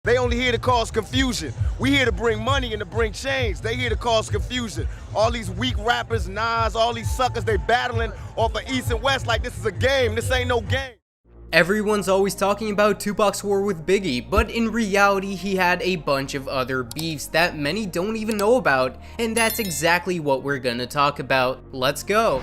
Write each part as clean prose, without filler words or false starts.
They only here to cause confusion. We here to bring money and to bring change. They here to cause confusion. All these weak rappers, Nas, all these suckers, they battling off of East and West like this is a game. This ain't no game. Everyone's always talking about Tupac's war with Biggie, but in reality he had a bunch of other beefs that many don't even know about, and that's exactly what we're gonna talk about. Let's go!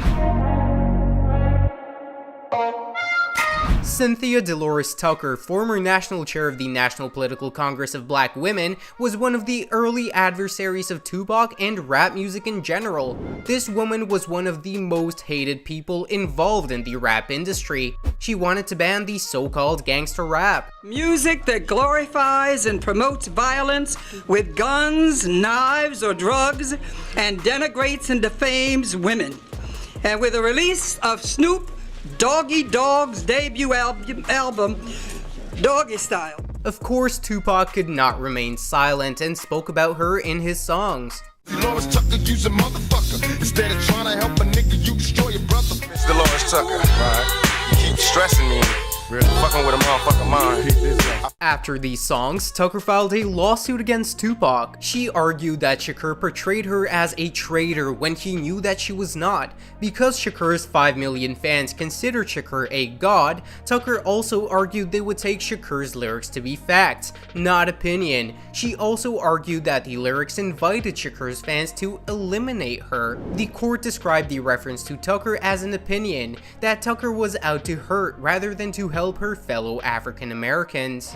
Cynthia Dolores Tucker, former national chair of the National Political Congress of Black Women, was one of the early adversaries of Tupac and rap music in general. This woman was one of the most hated people involved in the rap industry. She wanted to ban the so-called gangster rap. Music that glorifies and promotes violence with guns, knives, or drugs, and denigrates and defames women. And with the release of Snoop Doggy Dogg's debut album, Doggy Style. Of course, Tupac could not remain silent and spoke about her in his songs. Dolores Tucker, you's a motherfucker. Instead of trying to help a nigga, you destroy your brother. It's Dolores Tucker, right? You keep stressing me. Really fucking with a motherfucking mind. After these songs, Tucker filed a lawsuit against Tupac. She argued that Shakur portrayed her as a traitor when he knew that she was not. Because Shakur's 5 million fans considered Shakur a god, Tucker also argued they would take Shakur's lyrics to be facts, not opinion. She also argued that the lyrics invited Shakur's fans to eliminate her. The court described the reference to Tucker as an opinion, that Tucker was out to hurt rather than to help her fellow African Americans.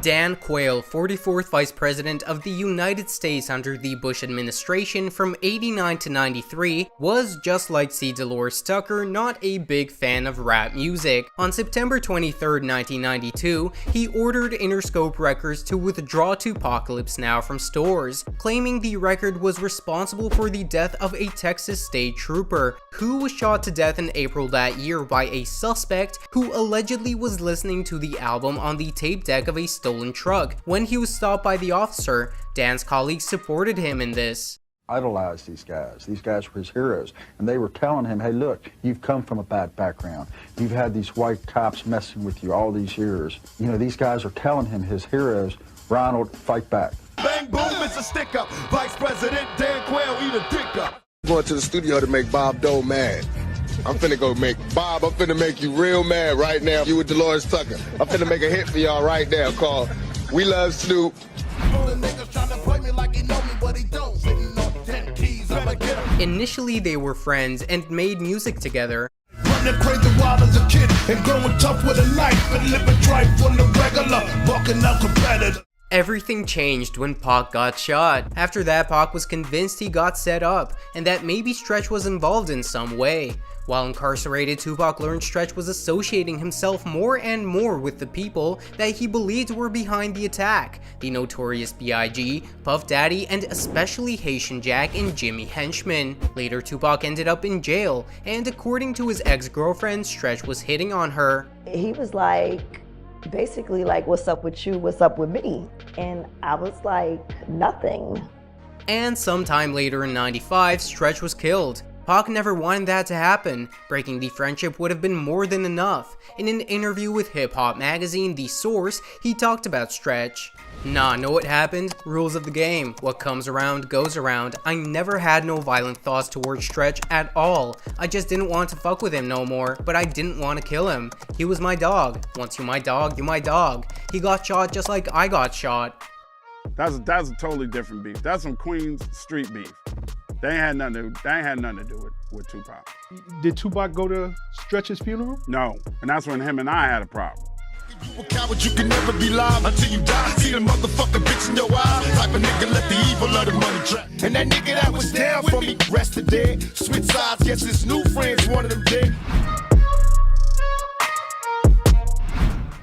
Dan Quayle, 44th Vice President of the United States under the Bush administration from 89 to 93, was, just like C. Dolores Tucker, not a big fan of rap music. On September 23, 1992, he ordered Interscope Records to withdraw Tupacalypse Now from stores, claiming the record was responsible for the death of a Texas state trooper, who was shot to death in April that year by a suspect who allegedly was listening to the album on the tape deck of a stolen truck. When he was stopped by the officer, Dan's colleagues supported him in this. Idolized these guys. These guys were his heroes. And they were telling him, hey, look, you've come from a bad background. You've had these white cops messing with you all these years. You know, these guys are telling him, his heroes, Ronald, fight back. Bang boom, it's a stick up. Vice President Dan Quayle, eat a dick up. Going to the studio to make Bob Dole mad. I'm finna go make Bob, I'm finna make you real mad right now. You with Dolores Tucker. I'm finna make a hit for y'all right now called We Love Snoop. Initially, they were friends and made music together. Running crazy wild as a kid and growing tough with a knife and living tripe on the regular, walking out competitor. Everything changed when Pac got shot. After that, Pac was convinced he got set up, and that maybe Stretch was involved in some way. While incarcerated, Tupac learned Stretch was associating himself more and more with the people that he believed were behind the attack: the Notorious B.I.G., Puff Daddy, and especially Haitian Jack and Jimmy Henchman. Later, Tupac ended up in jail, and according to his ex-girlfriend, Stretch was hitting on her. He was like, basically like, what's up with you, what's up with me? And I was like, nothing. And sometime later in '95, Stretch was killed. Pac never wanted that to happen. Breaking the friendship would have been more than enough. In an interview with hip hop magazine The Source, he talked about Stretch. Nah, know what happened? Rules of the game. What comes around goes around. I never had no violent thoughts towards Stretch at all. I just didn't want to fuck with him no more, but I didn't want to kill him. He was my dog. Once you my dog, you my dog. He got shot just like I got shot. That's a totally different beef. That's some Queens street beef. They ain't had nothing to do with Tupac. Did Tupac go to Stretch's funeral? No, and that's when him and I had a problem. You a coward, you can never be live until you die. See the motherfucking bitch in your eyes. Type of nigga let the evil of the money trap. And that nigga that was down for me, rested dead. Switch sides, guess his new friends, one of them dead.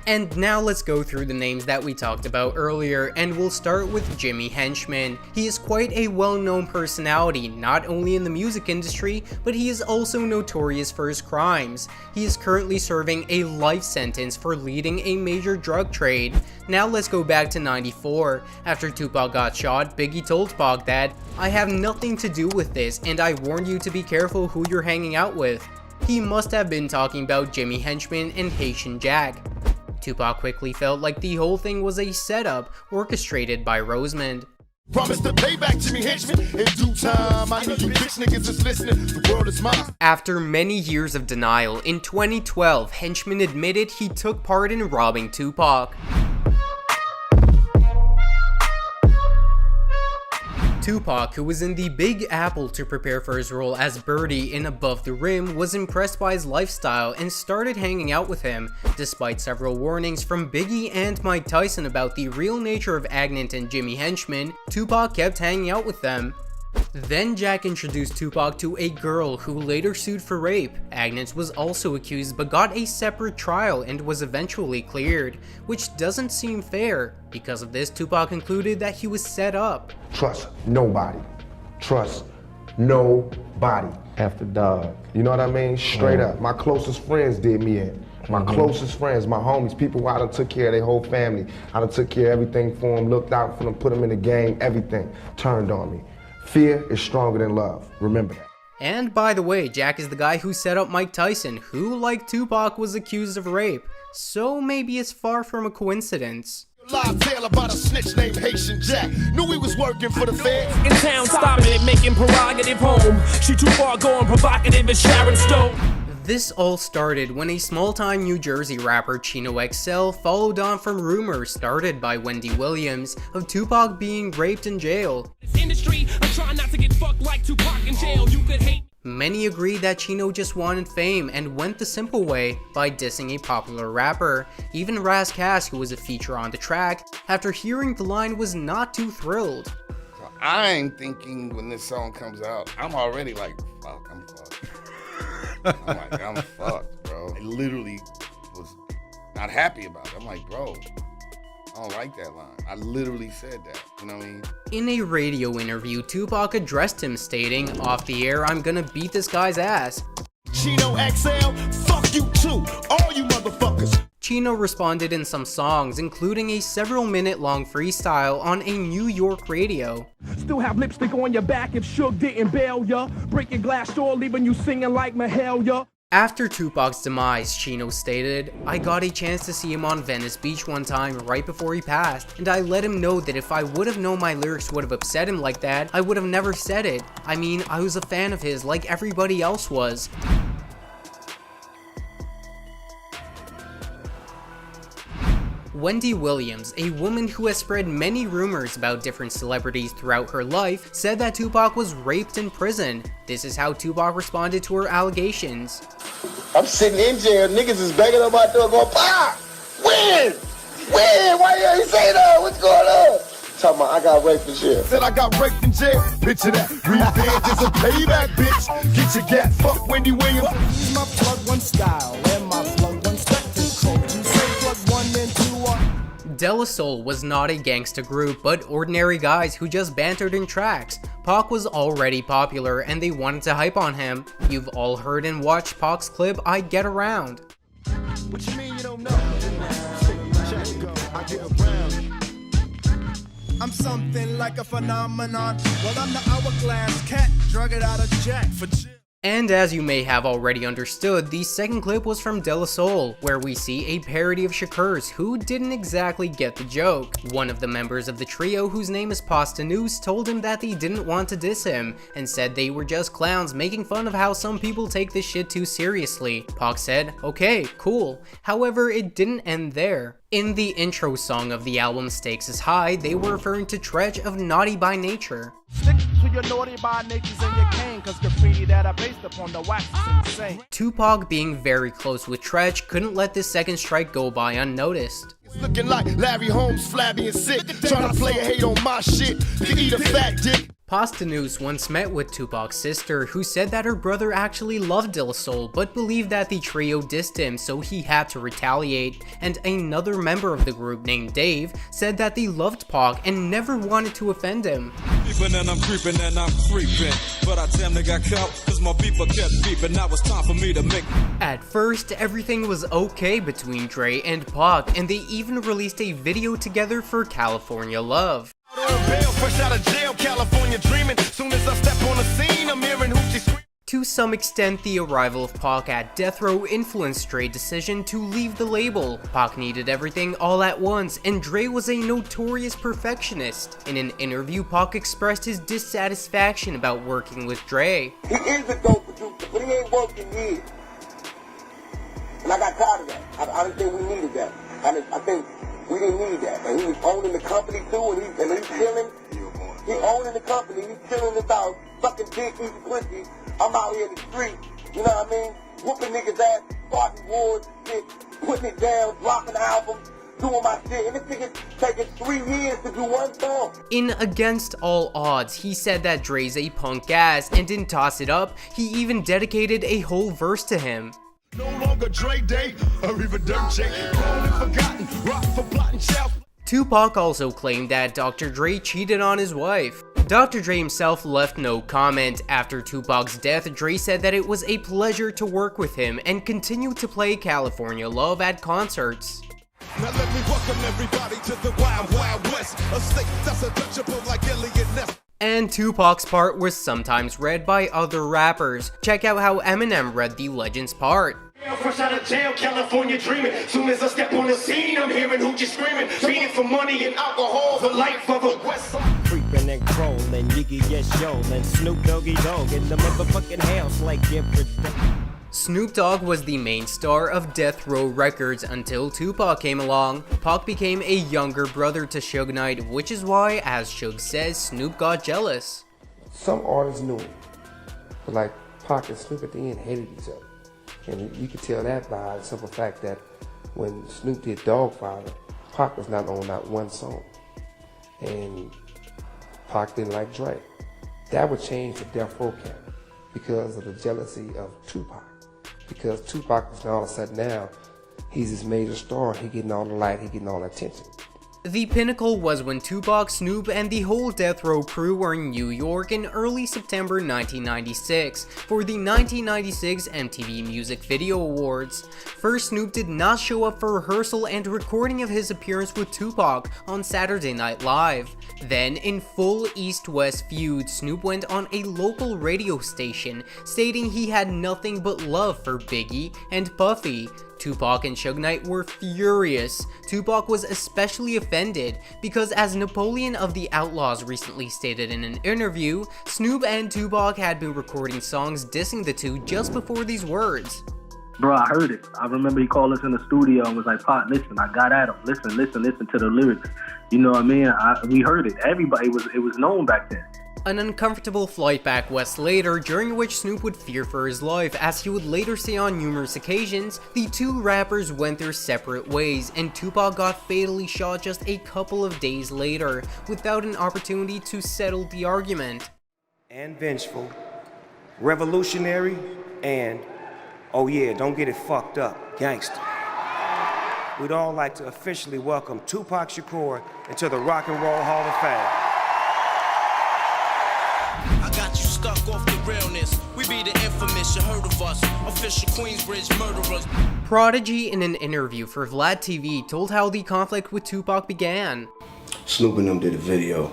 And now let's go through the names that we talked about earlier, and we'll start with Jimmy Henchman. He is quite a well-known personality, not only in the music industry, but he is also notorious for his crimes. He is currently serving a life sentence for leading a major drug trade. Now let's go back to '94. After Tupac got shot, Biggie told Pac that, "I have nothing to do with this, and I warn you to be careful who you're hanging out with." He must have been talking about Jimmy Henchman and Haitian Jack. Tupac quickly felt like the whole thing was a setup orchestrated by Rosemond. Promise to pay back to me, henchman. In due time, I know you bitch niggas is listening. The world is mine. After many years of denial, in 2012, Henchman admitted he took part in robbing Tupac. Tupac, who was in the Big Apple to prepare for his role as Birdie in Above the Rim, was impressed by his lifestyle and started hanging out with him. Despite several warnings from Biggie and Mike Tyson about the real nature of Agnant and Jimmy Henchman, Tupac kept hanging out with them. Then Jack introduced Tupac to a girl who later sued for rape. Agnant was also accused but got a separate trial and was eventually cleared, which doesn't seem fair. Because of this, Tupac concluded that he was set up. Trust nobody. Trust nobody. After dog. You know what I mean? Straight up. My closest friends did me in. My closest friends, my homies, people who I done took care of their whole family. I done took care of everything for them, looked out for them, put them in the game, everything. Turned on me. Fear is stronger than love. Remember that. And by the way, Jack is the guy who set up Mike Tyson, who, like Tupac, was accused of rape. So maybe it's far from a coincidence. Live tale about a snitch named Haitian Jack. Knew he was working for the feds. In town, stopping it, making prerogative home. She too far going provocative as Sharon Stone. This all started when a small-time New Jersey rapper, Chino XL, followed on from rumors started by Wendy Williams of Tupac being raped in jail. Industry, I'm trying not to get fucked like Tupac in jail. You could hate. Many agreed that Chino just wanted fame and went the simple way by dissing a popular rapper. Even Ras Kass, who was a feature on the track, after hearing the line was not too thrilled. I'm thinking when this song comes out, I'm already like, fuck, I'm fucked. I'm like, I'm fucked, bro. I literally was not happy about it. I'm like, bro, I don't like that line. I literally said that, you know what I mean? In a radio interview, Tupac addressed him stating, "Off the air, I'm gonna beat this guy's ass." Chino XL, fuck you too, all you motherfuckers. Chino responded in some songs, including a several-minute-long freestyle on a New York radio. Still have lipstick on your back if Suge didn't bail ya. Break your glass door, leaving you singing like Mahalia. After Tupac's demise, Chino stated, "I got a chance to see him on Venice Beach one time right before he passed, and I let him know that if I would have known my lyrics would have upset him like that, I would have never said it. I mean, I was a fan of his like everybody else was." Wendy Williams, a woman who has spread many rumors about different celebrities throughout her life, said that Tupac was raped in prison. This is how Tupac responded to her allegations. I'm sitting in jail, niggas is begging on my door going, Pop! Win! Win! Why you ain't say that? What's going on? Talking about I got raped in jail. Said I got raped in jail. Picture that. Revenge is a payback, bitch. Get your gat. Fuck Wendy Williams. Use my plug one style and my plug one spectacle. You say plug one and two are. De La Soul was not a gangsta group, but ordinary guys who just bantered in tracks. Pac was already popular and they wanted to hype on him. You've all heard and watched Pac's clip, I Get Around. What you mean you don't know? I get around. I'm something like a phenomenon. Well, I'm the hourglass cat, drug it out of Jack for jail. And as you may have already understood, the second clip was from De La Soul, where we see a parody of Shakur's who didn't exactly get the joke. One of the members of the trio, whose name is Pasta News, told him that they didn't want to diss him, and said they were just clowns making fun of how some people take this shit too seriously. Pac said, "Okay, cool." However, it didn't end there. In the intro song of the album Stakes is High, they were referring to Tretch of Naughty by Nature. Stick to your naughty by natures and your cane, cause graffiti that are based upon the wax is insane. Tupac, being very close with Tretch, couldn't let this second strike go by unnoticed. It's looking like Larry Holmes, flabby and sick. Trying to play a hate on my shit. To eat a fat dick. Pasta News once met with Tupac's sister, who said that her brother actually loved De La Soul, but believed that the trio dissed him, so he had to retaliate. And another member of the group named Dave said that they loved Pac and never wanted to offend him. Creeping and I'm creeping and I'm creeping, but I damn near got caught cause my beeper kept beeping. Now it's time for me to make. At first, everything was okay between Dre and Pac, and they even released a video together for California Love. Fresh out of jail, California dreaming. Soon as I step on the scene, I'm hearing hoochie scream. To some extent, the arrival of Pac at Death Row influenced Dre's decision to leave the label. Pac needed everything all at once, and Dre was a notorious perfectionist. In an interview, Pac expressed his dissatisfaction about working with Dre. He is a dope producer, but he ain't working years. And I got tired of that. I didn't think we needed that. I think we didn't need that. And he was owning the company too, and he's chilling. He owning the company, he's chilling this out, sucking dick, eating pussy. I'm out here in the street, you know what I mean? Whooping niggas' ass, starting wars and shit, putting it down, dropping albums, doing my shit. And this nigga's taking 3 years to do one song. In Against All Odds, he said that Dre's a punk ass, and didn't toss it up, he even dedicated a whole verse to him. No longer Dre Day, or even Dirt J, grown and forgotten, rock for plotting shelf. Tupac also claimed that Dr. Dre cheated on his wife. Dr. Dre himself left no comment. After Tupac's death, Dre said that it was a pleasure to work with him and continued to play California Love at concerts. Now let me welcome everybody to the Wild Wild West, a state that's untouchable like Elliot Ness. And Tupac's part was sometimes read by other rappers. Check out how Eminem read the legend's part. Fresh out of jail, California dreaming. Soon as I step on the scene, I'm hearing who just screaming. Fiending for money and alcohol, the life of a West Side. Creeping and crawling, Yiggy yes yo, and Snoop Doggy Dogg in the motherfucking house like Snoop Dogg was the main star of Death Row Records until Tupac came along. Pac became a younger brother to Suge Knight, which is why, as Suge says, Snoop got jealous. Some artists knew it, but like Pac and Snoop at the end hated each other. And you could tell that by the simple fact that when Snoop did Dogfather, Pac was not on not one song. And Pac didn't like Dre. That would change the Death Row camp because of the jealousy of Tupac. Because Tupac was all of a sudden now, he's this major star, he getting all the light, he getting all the attention. The pinnacle was when Tupac, Snoop, and the whole Death Row crew were in New York in early September 1996 for the 1996 MTV Music Video Awards. First, Snoop did not show up for rehearsal and recording of his appearance with Tupac on Saturday Night Live. Then, in full East-West feud, Snoop went on a local radio station stating he had nothing but love for Biggie and Puffy. Tupac and Suge Knight were furious. Tupac was especially offended because, as Napoleon of the Outlaws recently stated in an interview, Snoop and Tupac had been recording songs dissing the two just before these words. Bro, I heard it. I remember he called us in the studio and was like, "Pac, listen, I got at him. Listen to the lyrics." You know what I mean? We heard it. Everybody it was known back then. An uncomfortable flight back west later, during which Snoop would fear for his life, as he would later say on numerous occasions, the two rappers went their separate ways, and Tupac got fatally shot just a couple of days later, without an opportunity to settle the argument. And vengeful, revolutionary, and, oh yeah, don't get it fucked up, gangster. We'd all like to officially welcome Tupac Shakur into the Rock and Roll Hall of Fame. I got you stuck off the realness. We be the infamous, you heard of us. Official Queensbridge murderers. Prodigy, in an interview for Vlad TV, told how the conflict with Tupac began. Snoop and them did a video,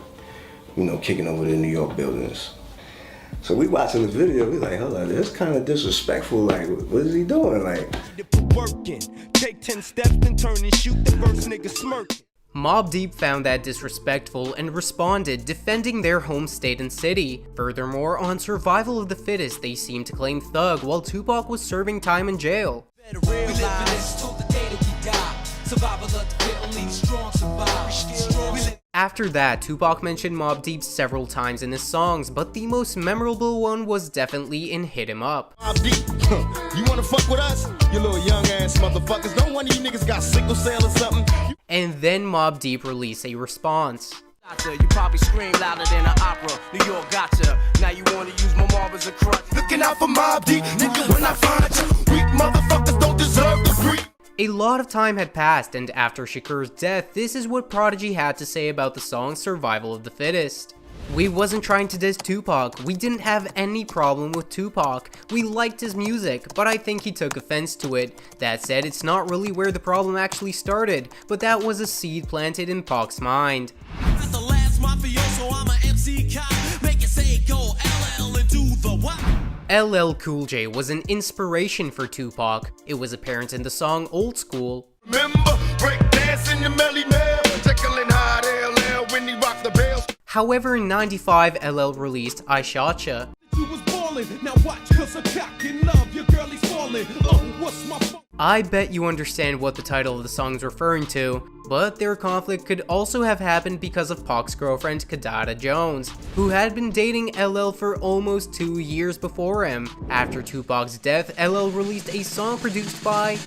kicking over the New York buildings. So we watching the video, we like, hold on, this kind of disrespectful, like, what is he doing, like? Working, take 10 steps and turn and shoot the first nigga smirking. Mobb Deep found that disrespectful and responded, defending their home state and city. Furthermore, on Survival of the Fittest, they seemed to claim Thug while Tupac was serving time in jail. After that, Tupac mentioned Mobb Deep several times in his songs, but the most memorable one was definitely in Hit 'Em Up. Mobb Deep, you wanna fuck with us? You little young ass motherfuckers. Don't one of you niggas got sickle cell or something? And then Mobb Deep released a response. You probably scream louder than an opera. New York gotcha. Now you wanna use my mob as a crutch. Looking out for Mobb Deep, nigga, when I find you. Weak motherfuckers don't deserve to breathe. A lot of time had passed, and after Shakur's death, this is what Prodigy had to say about the song Survival of the Fittest. We wasn't trying to diss Tupac, we didn't have any problem with Tupac, we liked his music, but I think he took offense to it. That said, it's not really where the problem actually started, but that was a seed planted in Pac's mind. At the last mafioso, I'm a MC cop. Make it say go LL and do the what? LL Cool J was an inspiration for Tupac. It was apparent in the song Old School. Remember, break dancing the Melly Mel, tickling hard LL when he rocked the bells. However, in '95, LL released I Shotcha. You was ballin', now watch, 'cause I cock in love, your girl is falling. Oh, what's my fault? I bet you understand what the title of the song is referring to, but their conflict could also have happened because of Pac's girlfriend Kidada Jones, who had been dating LL for almost 2 years before him. After Tupac's death, LL released a song produced by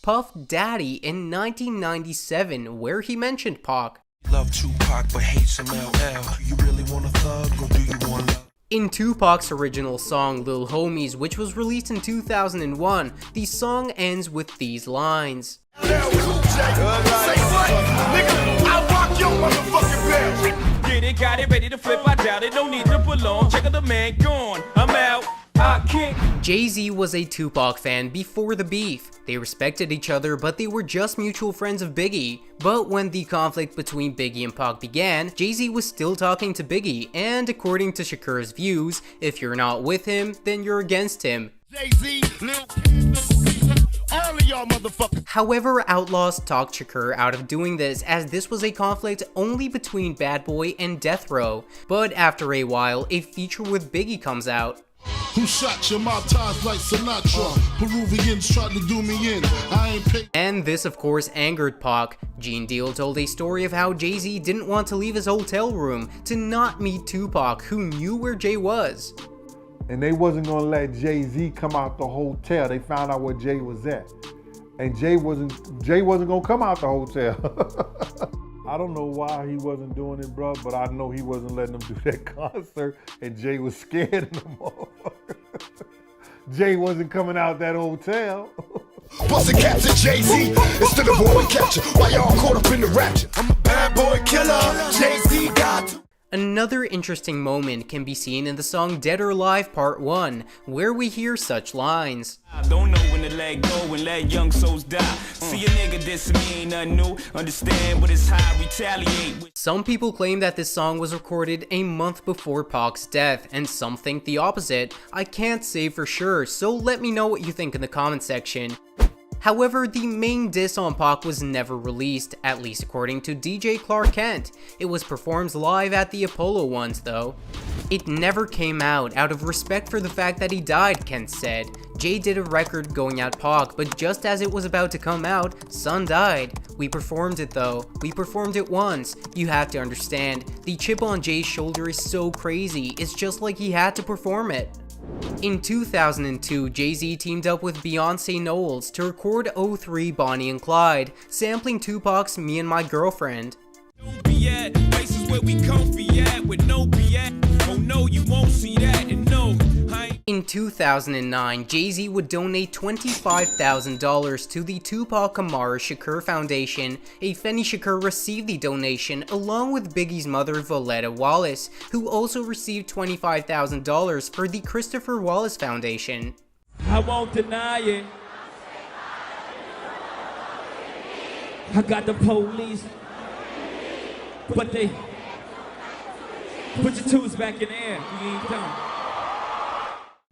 Puff Daddy in 1997 where he mentioned Pac. Love Tupac but hate some LL. You really want a thug or do you want love? In Tupac's original song Lil Homies, which was released in 2001, the song ends with these lines. Say what? Nigga, I rock your motherfucking bells. Get it, got it, ready to flip, I doubt it, don't need to belong. Check out the man gone, I'm out. Jay-Z was a Tupac fan before the beef. They respected each other, but they were just mutual friends of Biggie. But when the conflict between Biggie and Pac began, Jay-Z was still talking to Biggie, and according to Shakur's views, if you're not with him, then you're against him. Jay-Z, all of y'all motherfuckers. However, Outlawz talked Shakur out of doing this, as this was a conflict only between Bad Boy and Death Row. But after a while, a feature with Biggie comes out. Who shot your mouth ties like Sinatra? Peruvians tried to do me in. I ain't paid. And this of course angered Pac. Gene Deal told a story of how Jay-Z didn't want to leave his hotel room to not meet Tupac, who knew where Jay was. And they wasn't gonna let Jay-Z come out the hotel. They found out where Jay was at. And Jay wasn't gonna come out the hotel. I don't know why he wasn't doing it, bro, but I know he wasn't letting them do that concert, and Jay was scared of them motherfuckers. Jay wasn't coming out that hotel. Bustin' cats at Jay-Z instead of boy catcher. Why y'all caught up in the rapture? I'm a bad boy killer. Jay-Z got to. Another interesting moment can be seen in the song Dead or Alive Part 1, where we hear such lines. I don't know when to let go and let young souls die. See a nigga diss me ain't nothing new. Understand what it's how retaliate. Some people claim that this song was recorded a month before Pac's death, and some think the opposite. I can't say for sure, so let me know what you think in the comment section. However, the main diss on Pac was never released, at least according to DJ Clark Kent. It was performed live at the Apollo ones though. It never came out of respect for the fact that he died, Kent said. Jay did a record going at Pac, but just as it was about to come out, Son died. We performed it though. We performed it once. You have to understand, the chip on Jay's shoulder is so crazy, it's just like he had to perform it. In 2002, Jay-Z teamed up with Beyonce Knowles to record 03 Bonnie and Clyde, sampling Tupac's Me and My Girlfriend. Don't be at places where we comfy at with no BS. Oh no, you won't see that, and no, In 2009, Jay-Z would donate $25,000 to the Tupac Amaru Shakur Foundation. Afeni Shakur received the donation along with Biggie's mother Voletta Wallace, who also received $25,000 for the Christopher Wallace Foundation. I won't deny it. I got the police, but they put your tools back in the air. We ain't done.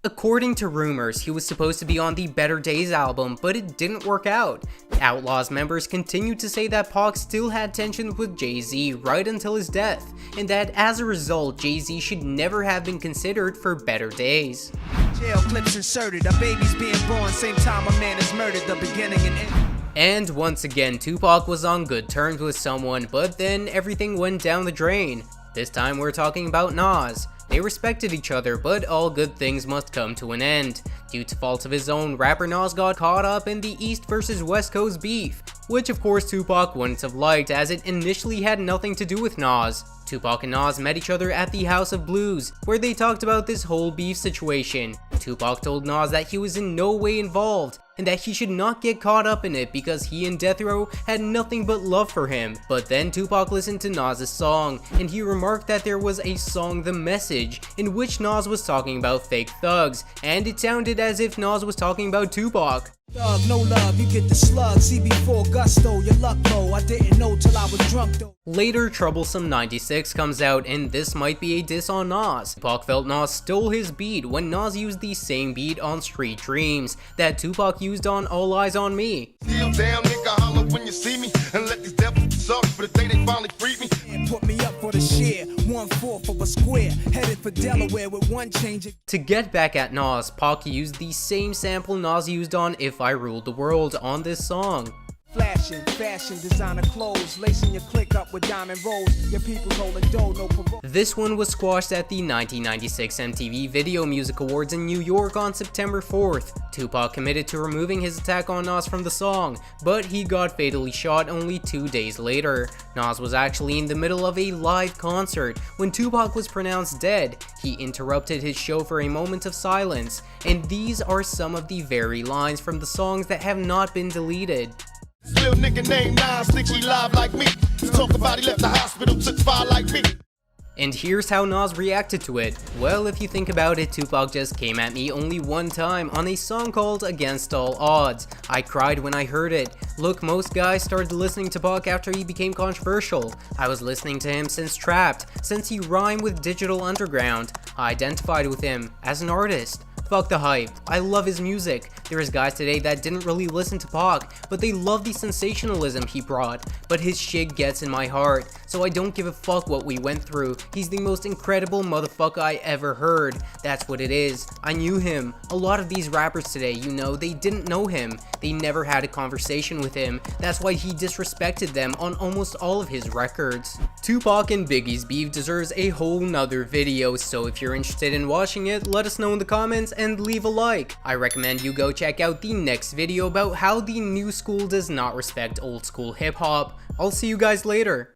According to rumors, he was supposed to be on the Better Days album, but it didn't work out. Outlawz members continued to say that Pac still had tensions with Jay-Z right until his death, and that as a result, Jay-Z should never have been considered for Better Days. Jail clips inserted, a baby's being born, same time a man is murdered, the beginning and end. And once again, Tupac was on good terms with someone, but then everything went down the drain. This time we're talking about Nas. They respected each other, but all good things must come to an end. Due to faults of his own, rapper Nas got caught up in the East versus West Coast beef, which of course Tupac wouldn't have liked as it initially had nothing to do with Nas. Tupac and Nas met each other at the House of Blues, where they talked about this whole beef situation. Tupac told Nas that he was in no way involved, and that he should not get caught up in it because he and Death Row had nothing but love for him. But then Tupac listened to Nas' song, and he remarked that there was a song The Message, in which Nas was talking about fake thugs, and it sounded as if Nas was talking about Tupac. Thug, no love, you get the slug. CB4 gusto, your luck low. I didn't know till I was drunk though. Later, Troublesome 96 comes out, and this might be a diss on Nas. Tupac felt Nas stole his beat when Nas used the same beat on Street Dreams that Tupac used on All Eyes on Me. Still down, nigga, holler when you see me, and let these devils suck for the day they finally freed me. And put me up for the share, 1/4 of a square, headed for Delaware with one change. To get back at Nas, Pac used the same sample Nas used on If I Ruled the World on this song. Flashing, fashion, designer clothes, lacing your click up with diamond rolls. Your people's holding dough, no parole. This one was squashed at the 1996 MTV Video Music Awards in New York on September 4th. Tupac committed to removing his attack on Nas from the song, but he got fatally shot only 2 days later. Nas was actually in the middle of a live concert when Tupac was pronounced dead. He interrupted his show for a moment of silence, and these are some of the very lines from the songs that have not been deleted. Little nigga named Nas, think he live like me. Talk about he left the hospital, took fire like me. And here's how Nas reacted to it. Well, if you think about it, Tupac just came at me only one time on a song called Against All Odds. I cried when I heard it. Look, most guys started listening to Pac after he became controversial. I was listening to him since Trapped, since he rhymed with Digital Underground. I identified with him as an artist. Fuck the hype. I love his music. There is guys today that didn't really listen to Pac, but they love the sensationalism he brought. But his shit gets in my heart, so I don't give a fuck what we went through. He's the most incredible motherfucker I ever heard. That's what it is. I knew him. A lot of these rappers today, you know, they didn't know him. They never had a conversation with him. That's why he disrespected them on almost all of his records. Tupac and Biggie's beef deserves a whole nother video, so if you're interested in watching it, let us know in the comments and leave a like. I recommend you go check out the next video about how the new school does not respect old school hip hop. I'll see you guys later.